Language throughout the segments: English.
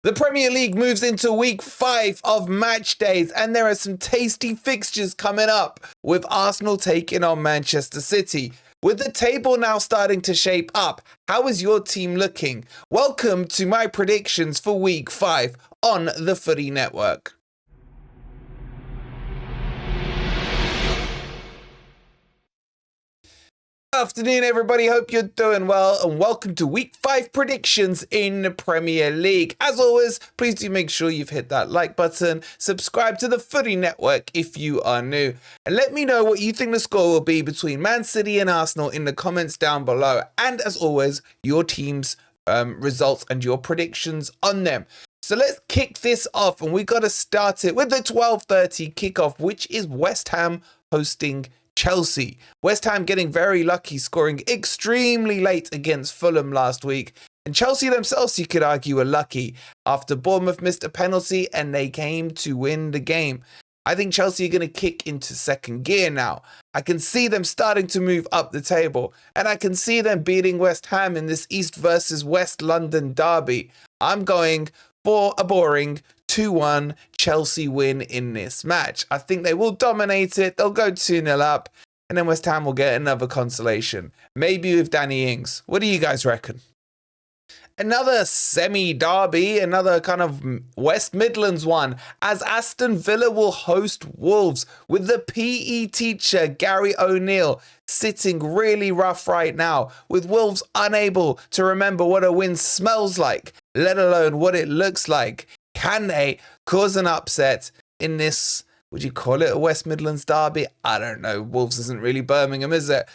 The Premier League moves into week 5 of match days, and there are some tasty fixtures coming up with Arsenal taking on Manchester City. With the table now starting to shape up, how is your team looking? Welcome to my predictions for week 5 on the Footy Network. Afternoon everybody, hope you're doing well and welcome to week 5 predictions in the Premier League. As always, please do make sure you've hit that like button, subscribe to the Footy Network if you are new, and let me know what you think the score will be between Man City and Arsenal in the comments down below, and as always, your team's results and your predictions on them. So let's kick this off, and we got to start it with the 12:30 kickoff, which is West Ham hosting Chelsea. West Ham getting very lucky, scoring extremely late against Fulham last week. And Chelsea themselves, you could argue, were lucky after Bournemouth missed a penalty and they came to win the game. I think Chelsea are going to kick into second gear now. I can see them starting to move up the table, and I can see them beating West Ham in this East versus West London derby. I'm going for a boring 2-1 Chelsea win in this match. I think they will dominate it. They'll go 2-0 up, and then West Ham will get another consolation. Maybe with Danny Ings. What do you guys reckon? Another semi-derby, another kind of West Midlands one, as Aston Villa will host Wolves with the PE teacher Gary O'Neill sitting really rough right now, with Wolves unable to remember what a win smells like, let alone what it looks like. Can they cause an upset in this, would you call it a West Midlands derby? I don't know. Wolves isn't really Birmingham, is it?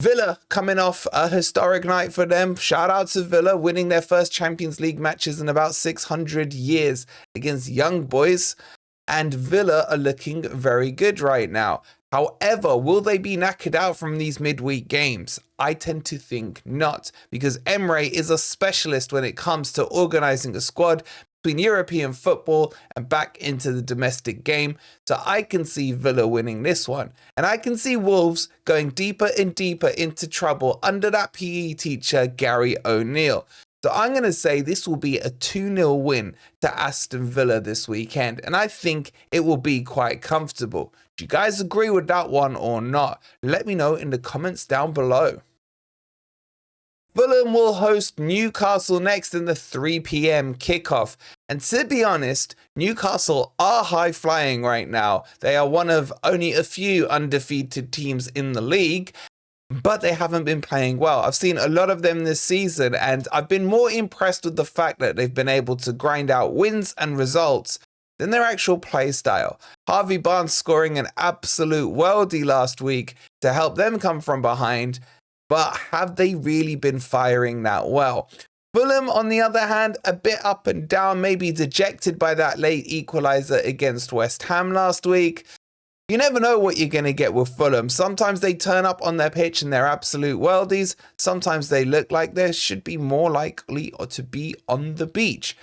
Villa coming off a historic night for them. Shout out to Villa, winning their first Champions League matches in about 600 years against young boys. And Villa are looking very good right now. However, will they be knackered out from these midweek games? I tend to think not, because Emre is a specialist when it comes to organising a squad between European football and back into the domestic game. So I can see Villa winning this one. And I can see Wolves going deeper and deeper into trouble under that PE teacher, Gary O'Neill. So I'm going to say this will be a 2-0 win to Aston Villa this weekend. And I think it will be quite comfortable. Do you guys agree with that one or not? Let me know in the comments down below. Fulham will host Newcastle next in the 3 p.m. kickoff. And to be honest, Newcastle are high-flying right now. They are one of only a few undefeated teams in the league, but they haven't been playing well. I've seen a lot of them this season, and I've been more impressed with the fact that they've been able to grind out wins and results than their actual play style. Harvey Barnes scoring an absolute worldie last week to help them come from behind. But have they really been firing that well? Fulham, on the other hand, a bit up and down, maybe dejected by that late equaliser against West Ham last week. You never know what you're going to get with Fulham. Sometimes they turn up on their pitch and they're absolute worldies. Sometimes they look like they should be more likely to be on the beach.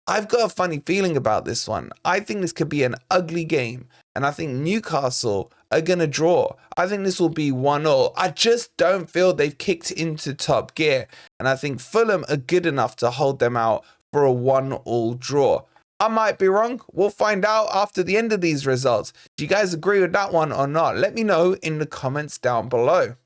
I've got a funny feeling about this one. I think this could be an ugly game, and I think Newcastle are going to draw. I think this will be 1-1. I just don't feel they've kicked into top gear, and I think Fulham are good enough to hold them out for a 1-1 draw. I might be wrong. We'll find out after the end of these results. Do you guys agree with that one or not? Let me know in the comments down below.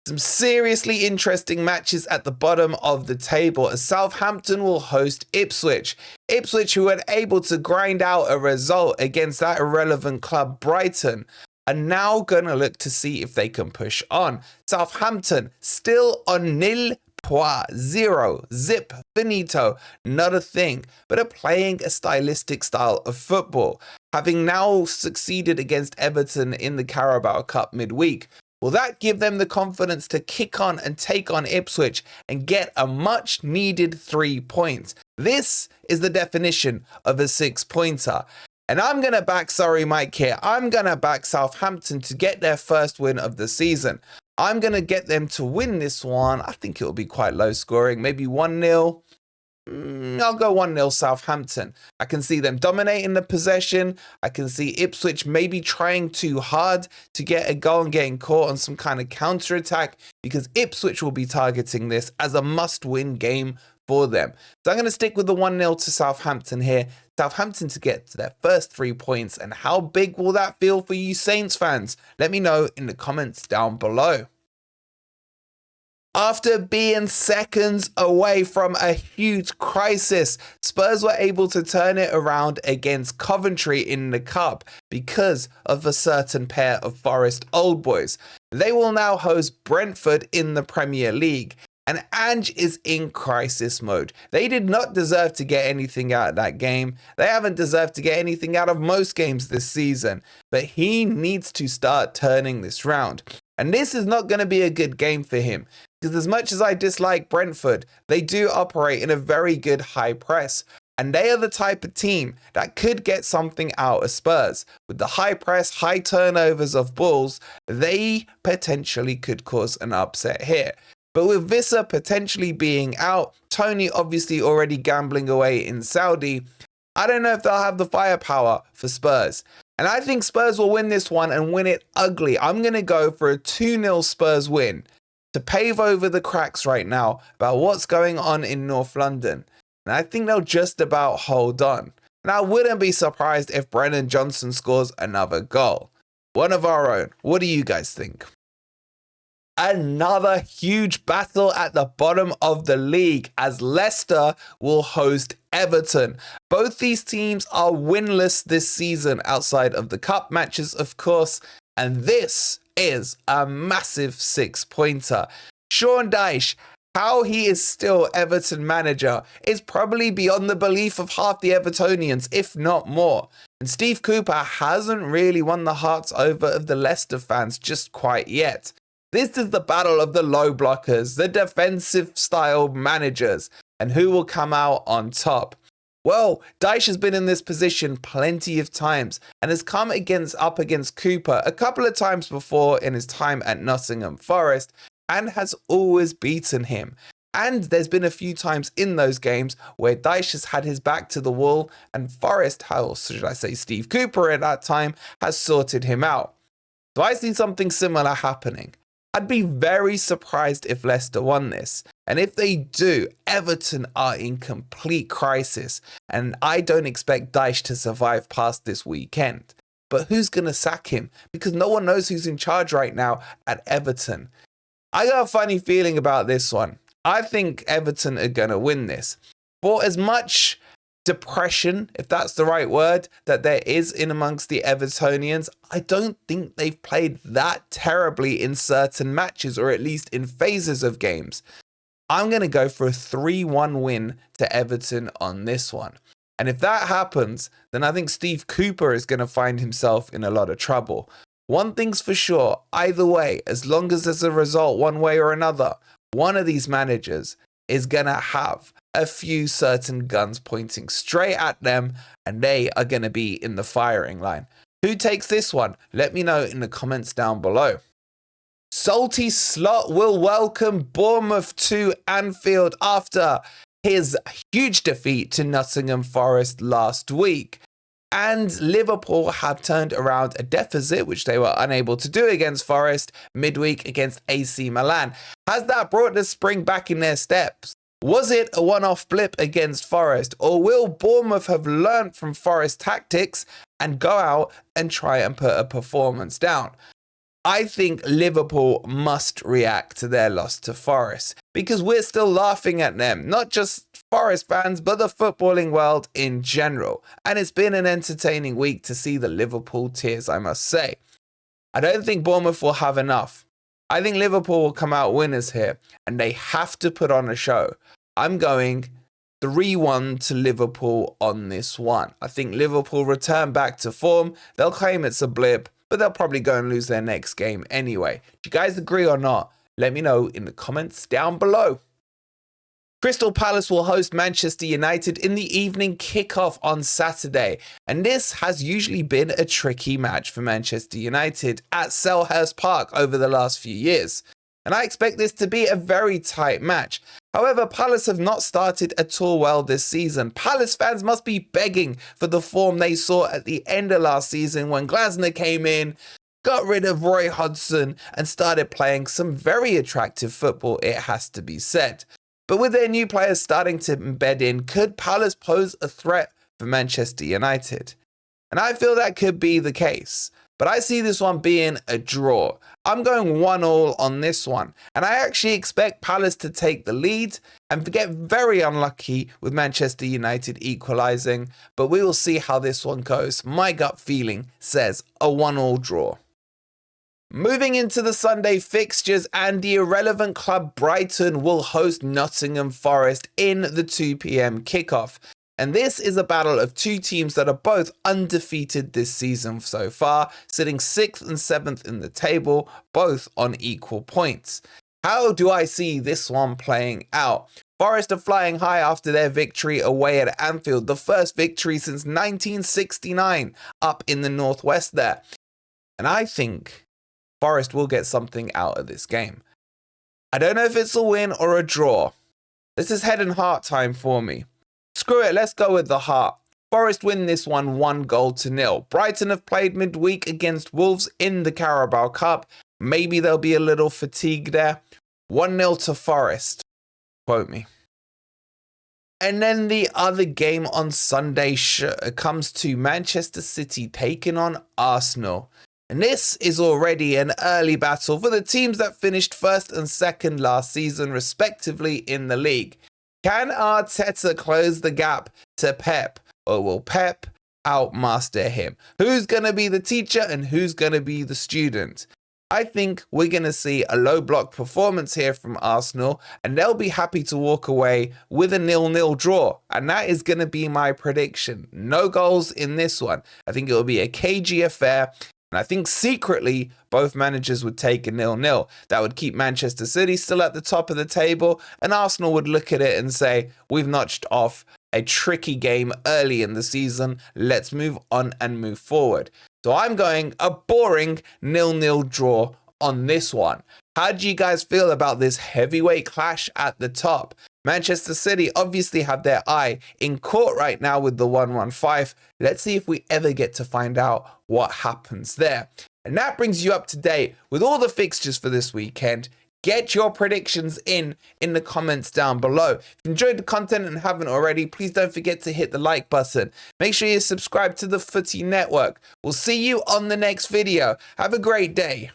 Some seriously interesting matches at the bottom of the table as Southampton will host Ipswich. Ipswich, who were able to grind out a result against that irrelevant club Brighton, are now going to look to see if they can push on. Southampton still on 0 point 0, zip, finito, not a thing, but are playing a stylistic style of football, having now succeeded against Everton in the Carabao Cup midweek. Will that give them the confidence to kick on and take on Ipswich and get a much needed 3 points? This is the definition of a 6-pointer. And I'm going to back, sorry Mike here, I'm going to back Southampton to get their first win of the season. I'm going to get them to win this one. I think it will be quite low scoring, maybe 1-0. I'll go 1-0 Southampton. I can see them dominating the possession. I can see Ipswich maybe trying too hard to get a goal and getting caught on some kind of counter-attack, because Ipswich will be targeting this as a must-win game for them. So I'm going to stick with the 1-0 to Southampton here. Southampton to get to their first 3 points. And how big will that feel for you Saints fans? Let me know in the comments down below. After being seconds away from a huge crisis, Spurs were able to turn it around against Coventry in the Cup because of a certain pair of Forest old boys. They will now host Brentford in the Premier League. And Ange is in crisis mode. They did not deserve to get anything out of that game. They haven't deserved to get anything out of most games this season. But he needs to start turning this round. And this is not going to be a good game for him. Because as much as I dislike Brentford, they do operate in a very good high press. And they are the type of team that could get something out of Spurs. With the high press, high turnovers of balls, they potentially could cause an upset here. But with Vissa potentially being out, Tony obviously already gambling away in Saudi, I don't know if they'll have the firepower for Spurs. And I think Spurs will win this one and win it ugly. I'm going to go for a 2-0 Spurs win to pave over the cracks right now about what's going on in North London. And I think they'll just about hold on. And I wouldn't be surprised if Brennan Johnson scores another goal. One of our own. What do you guys think? Another huge battle at the bottom of the league as Leicester will host Everton. Both these teams are winless this season outside of the cup matches, of course. And this is a massive 6-pointer. Sean Dyche, how he is still Everton manager is probably beyond the belief of half the Evertonians, if not more. And Steve Cooper hasn't really won the hearts over of the Leicester fans just quite yet. This is the battle of the low blockers, the defensive style managers, and who will come out on top. Well, Dyche has been in this position plenty of times and has come up against Cooper a couple of times before in his time at Nottingham Forest and has always beaten him. And there's been a few times in those games where Dyche has had his back to the wall and Forest, or should I say Steve Cooper at that time, has sorted him out. So I see something similar happening. I'd be very surprised if Leicester won this. And if they do, Everton are in complete crisis. And I don't expect Dyche to survive past this weekend. But who's going to sack him? Because no one knows who's in charge right now at Everton. I got a funny feeling about this one. I think Everton are going to win this. For as much depression, if that's the right word, that there is in amongst the Evertonians, I don't think they've played that terribly in certain matches, or at least in phases of games. I'm going to go for a 3-1 win to Everton on this one. And if that happens, then I think Steve Cooper is going to find himself in a lot of trouble. One thing's for sure, either way, as long as there's a result one way or another, one of these managers is going to have a few certain guns pointing straight at them, and they are going to be in the firing line. Who takes this one? Let me know in the comments down below. Salty Slot will welcome Bournemouth to Anfield after his huge defeat to Nottingham Forest last week. And Liverpool have turned around a deficit, which they were unable to do against Forest midweek against AC Milan. Has that brought the spring back in their steps? Was it a one-off blip against Forest, or will Bournemouth have learned from Forest tactics and go out and try and put a performance down? I think Liverpool must react to their loss to Forest because we're still laughing at them, not just Forest fans, but the footballing world in general. And it's been an entertaining week to see the Liverpool tears, I must say. I don't think Bournemouth will have enough. I think Liverpool will come out winners here, and they have to put on a show. I'm going 3-1 to Liverpool on this one. I think Liverpool return back to form. They'll claim it's a blip, but they'll probably go and lose their next game anyway. Do you guys agree or not? Let me know in the comments down below. Crystal Palace will host Manchester United in the evening kickoff on Saturday. And this has usually been a tricky match for Manchester United at Selhurst Park over the last few years. And I expect this to be a very tight match. However, Palace have not started at all well this season. Palace fans must be begging for the form they saw at the end of last season when Glasner came in, got rid of Roy Hodgson and started playing some very attractive football, it has to be said. But with their new players starting to embed in, could Palace pose a threat for Manchester United? And I feel that could be the case. But I see this one being a draw. I'm going 1-1 on this one. And I actually expect Palace to take the lead and get very unlucky with Manchester United equalising. But we will see how this one goes. My gut feeling says a 1-1 draw. Moving into the Sunday fixtures, and the irrelevant club Brighton will host Nottingham Forest in the 2 p.m. kickoff. And this is a battle of two teams that are both undefeated this season so far, sitting 6th and 7th in the table, both on equal points. How do I see this one playing out? Forest are flying high after their victory away at Anfield, the first victory since 1969 up in the northwest there. And I think Forest will get something out of this game. I don't know if it's a win or a draw. This is head and heart time for me. Screw it, let's go with the heart. Forest win this one 1-0. Brighton have played midweek against Wolves in the Carabao Cup. Maybe there'll be a little fatigue there. 1-0 to Forest. Quote me. And then the other game on Sunday comes to Manchester City taking on Arsenal. And this is already an early battle for the teams that finished 1st and 2nd last season, respectively, in the league. Can Arteta close the gap to Pep, or will Pep outmaster him? Who's going to be the teacher and who's going to be the student? I think we're going to see a low block performance here from Arsenal, and they'll be happy to walk away with a 0-0 draw. And that is going to be my prediction. No goals in this one. I think it will be a cagey affair. And I think secretly, both managers would take a 0-0. That would keep Manchester City still at the top of the table, and Arsenal would look at it and say, we've notched off a tricky game early in the season. Let's move on and move forward. So I'm going a boring 0-0 draw on this one. How do you guys feel about this heavyweight clash at the top? Manchester City obviously have their eye in court right now with the 115. Let's see if we ever get to find out what happens there. And that brings you up to date with all the fixtures for this weekend. Get your predictions in the comments down below. If you enjoyed the content and haven't already, please don't forget to hit the like button. Make sure you subscribe to the Footy Network. We'll see you on the next video. Have a great day.